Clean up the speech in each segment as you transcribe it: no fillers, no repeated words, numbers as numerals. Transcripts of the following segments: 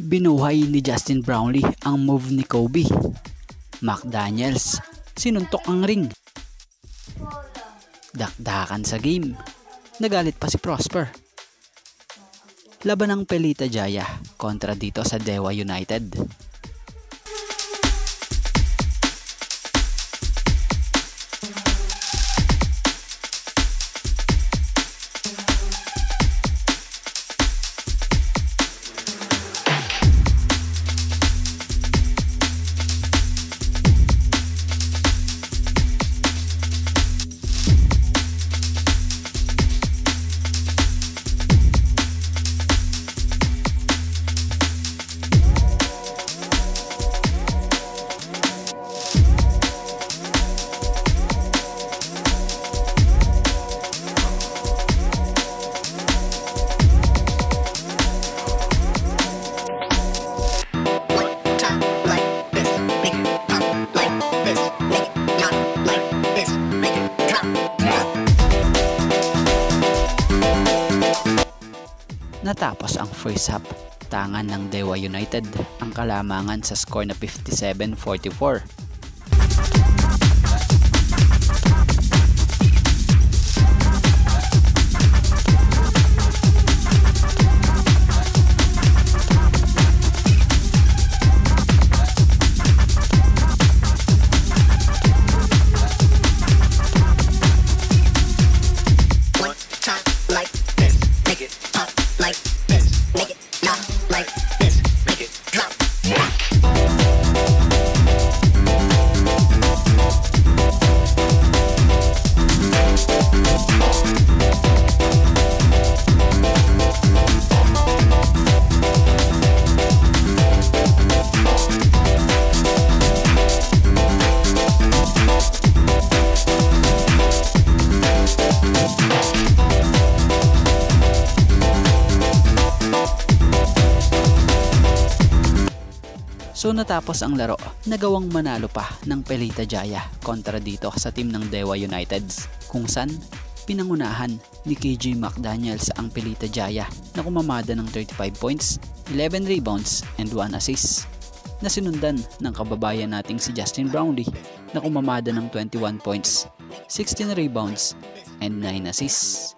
Binuhay ni Justin Brownlee ang move ni Kobe. McDaniels, sinuntok ang ring. Dakdakan sa game. Nagalit pa si Prosper. Laban ng Pelita Jaya kontra dito sa Dewa United. Natapos ang first half, tangan ng Dewa United ang kalamangan sa score na 57-44. So natapos ang laro, nagawang manalo pa ng Pelita Jaya kontra dito sa team ng Dewa United, kung saan pinangunahan ni KJ McDaniels ang Pelita Jaya na kumamada ng 35 points, 11 rebounds and 1 assist, na sinundan ng kababayan nating si Justin Brownlee na kumamada ng 21 points, 16 rebounds and 9 assists.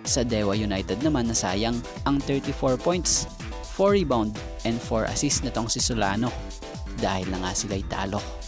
Sa Dewa United naman nasayang ang 34 points, 4 rebound and 4 assist na tong si Solano dahil na nga sila'y talo.